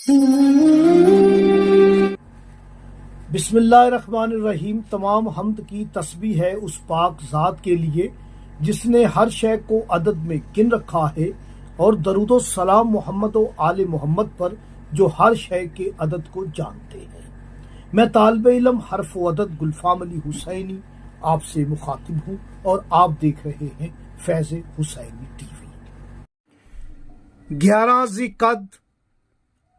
بسم اللہ الرحمن الرحیم۔ تمام حمد کی تسبیح ہے اس پاک ذات کے لیے جس نے ہر شے کو عدد میں گن رکھا ہے، اور درود و سلام محمد و آل محمد پر جو ہر شے کے عدد کو جانتے ہیں۔ میں طالب علم حرف و عدد گلفام علی حسینی آپ سے مخاطب ہوں، اور آپ دیکھ رہے ہیں فیض حسینی ٹی وی۔ 11 ذی القعدہ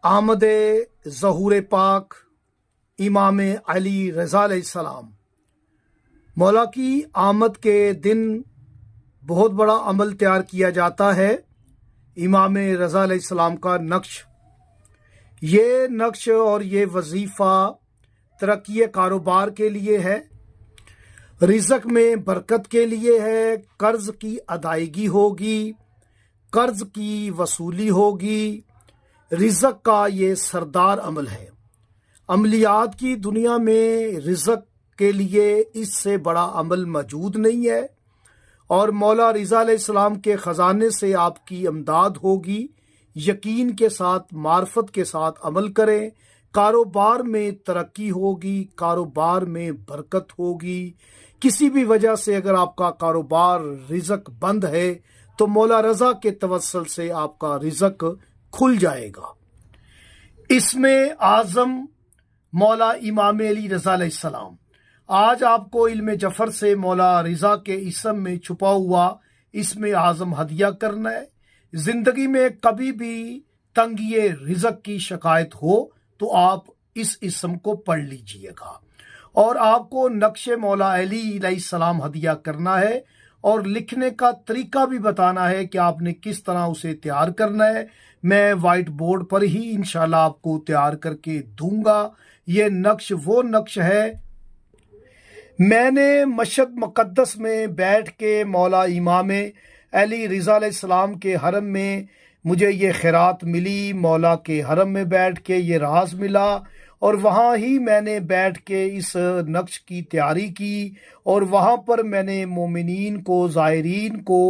آمد ظہور پاک امام علی رضا علیہ السلام۔ مولا کی آمد کے دن بہت بڑا عمل تیار کیا جاتا ہے، امام رضا علیہ السلام کا نقش۔ یہ نقش اور یہ وظیفہ ترقی کاروبار کے لیے ہے، رزق میں برکت کے لیے ہے، قرض کی ادائیگی ہوگی، قرض کی وصولی ہوگی، رزق کا یہ سردار عمل ہے۔ عملیات کی دنیا میں رزق کے لیے اس سے بڑا عمل موجود نہیں ہے، اور مولا رضا علیہ السلام کے خزانے سے آپ کی امداد ہوگی۔ یقین کے ساتھ، معرفت کے ساتھ عمل کریں، کاروبار میں ترقی ہوگی، کاروبار میں برکت ہوگی۔ کسی بھی وجہ سے اگر آپ کا کاروبار رزق بند ہے تو مولا رضا کے توسل سے آپ کا رزق کھل جائے گا۔ اس میں اعظم مولا امام علی رضا علیہ السلام، آج آپ کو علم جفر سے مولا رضا کے اسم میں چھپا ہوا اسم اعظم ہدیہ کرنا ہے۔ زندگی میں کبھی بھی تنگی رزق کی شکایت ہو تو آپ اس اسم کو پڑھ لیجئے گا، اور آپ کو نقش مولا علی علیہ السلام ہدیہ کرنا ہے، اور لکھنے کا طریقہ بھی بتانا ہے کہ آپ نے کس طرح اسے تیار کرنا ہے۔ میں وائٹ بورڈ پر ہی انشاءاللہ آپ کو تیار کر کے دوں گا۔ یہ نقش وہ نقش ہے، میں نے مشہد مقدس میں بیٹھ کے مولا امام علی رضا علیہ السلام کے حرم میں مجھے یہ خیرات ملی، مولا کے حرم میں بیٹھ کے یہ راز ملا، اور وہاں ہی میں نے بیٹھ کے اس نقش کی تیاری کی، اور وہاں پر میں نے مومنین کو، زائرین کو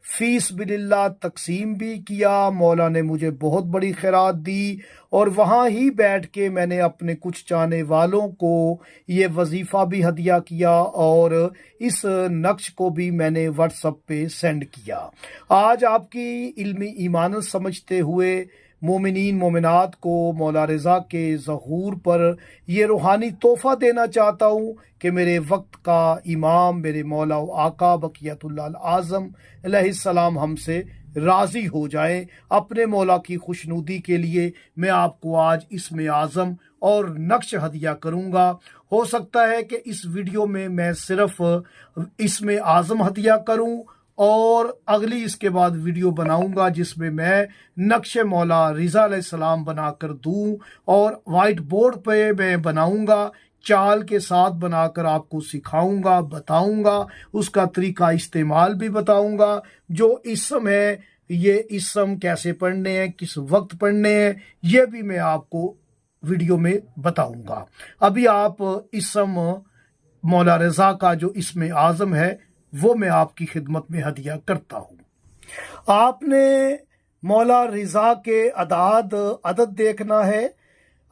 فی سبیل اللہ تقسیم بھی کیا۔ مولا نے مجھے بہت بڑی خیرات دی، اور وہاں ہی بیٹھ کے میں نے اپنے کچھ چاہنے والوں کو یہ وظیفہ بھی ہدیہ کیا، اور اس نقش کو بھی میں نے واٹس ایپ پہ سینڈ کیا۔ آج آپ کی علمی ایمانت سمجھتے ہوئے مومنین مومنات کو مولا رضا کے ظہور پر یہ روحانی تحفہ دینا چاہتا ہوں کہ میرے وقت کا امام، میرے مولا و آقا بقیت اللہ العظم علیہ السلام ہم سے راضی ہو جائیں۔ اپنے مولا کی خوشنودی کے لیے میں آپ کو آج اسم اعظم اور نقش ہدیہ کروں گا۔ ہو سکتا ہے کہ اس ویڈیو میں صرف اسم اعظم ہدیہ کروں، اور اگلی اس کے بعد ویڈیو بناؤں گا جس میں نقش مولا رضا علیہ السلام بنا کر دوں، اور وائٹ بورڈ پہ میں بناؤں گا، چال کے ساتھ بنا کر آپ کو سکھاؤں گا، بتاؤں گا، اس کا طریقہ استعمال بھی بتاؤں گا۔ جو اسم ہے، یہ اسم کیسے پڑھنے ہیں، کس وقت پڑھنے ہیں، یہ بھی میں آپ کو ویڈیو میں بتاؤں گا۔ ابھی آپ اسم مولا رضا کا جو اسم اعظم ہے وہ میں آپ کی خدمت میں ہدیہ کرتا ہوں۔ آپ نے مولا رضا کے عدد دیکھنا ہے۔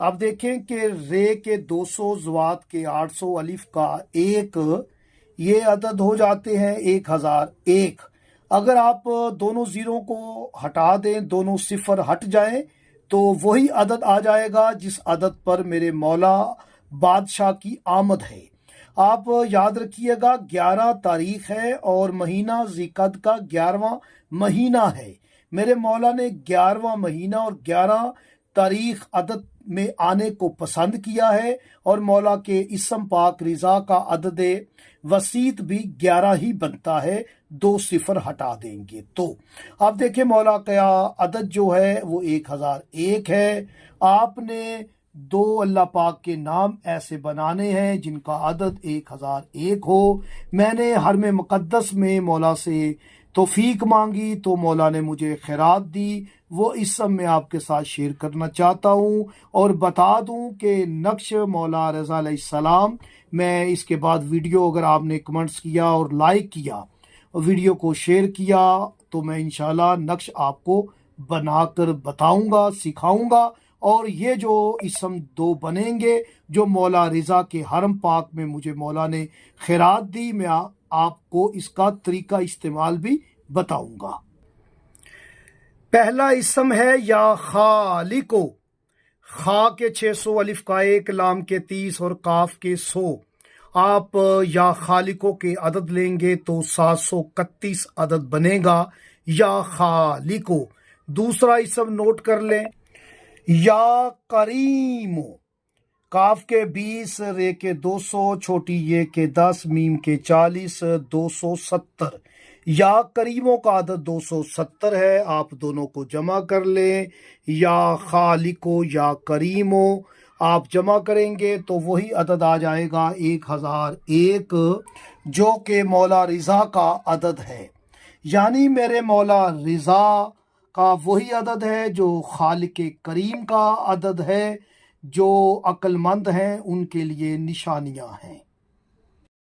آپ دیکھیں کہ رے کے 200، زوات کے 800، الف کا 1، یہ عدد ہو جاتے ہیں 1001۔ اگر آپ دونوں زیروں کو ہٹا دیں، دونوں صفر ہٹ جائیں، تو وہی عدد آ جائے گا جس عدد پر میرے مولا بادشاہ کی آمد ہے۔ آپ یاد رکھیے گا 11 تاریخ ہے، اور مہینہ ذی القعدہ کا 11واں مہینہ ہے۔ میرے مولا نے 11واں مہینہ اور 11 تاریخ عدد میں آنے کو پسند کیا ہے، اور مولا کے اسم پاک رضا کا عدد وسیط بھی 11 ہی بنتا ہے، 2 صفر ہٹا دیں گے تو۔ آپ دیکھیں مولا کا عدد جو ہے وہ 1001 ہے۔ آپ نے 2 اللہ پاک کے نام ایسے بنانے ہیں جن کا عدد 1001 ہو۔ میں نے حرم مقدس میں مولا سے توفیق مانگی تو مولا نے مجھے خیرات دی، وہ اسم میں آپ کے ساتھ شیئر کرنا چاہتا ہوں، اور بتا دوں کہ نقش مولا رضا علیہ السلام، میں اس کے بعد ویڈیو اگر آپ نے کمنٹس کیا اور لائک کیا، ویڈیو کو شیئر کیا، تو میں انشاءاللہ نقش آپ کو بنا کر بتاؤں گا، سکھاؤں گا، اور یہ جو اسم دو بنیں گے جو مولا رضا کے حرم پاک میں مجھے مولا نے خیرات دی، میں آپ کو اس کا طریقہ استعمال بھی بتاؤں گا۔ پہلا اسم ہے یا خالقو، خا کے 600، الف کا 1، لام کے 30 اور کاف کے 100۔ آپ یا خالقو کے عدد لیں گے تو 731 عدد بنے گا یا خالقو۔ دوسرا اسم نوٹ کر لیں، یا کریمو، کاف کے 20، رے کے 200، چھوٹی یہ کے 10، میم کے 40، 270۔ یا کریموں کا عدد 270 ہے، آپ دونوں کو جمع کر لیں، یا خالقو یا کریمو، آپ جمع کریں گے تو وہی عدد آ جائے گا 1001، جو کہ مولا رضا کا عدد ہے۔ یعنی میرے مولا رضا کا وہی عدد ہے جو خالق کریم کا عدد ہے۔ جو عقل مند ہیں ان کے لیے نشانیاں ہیں۔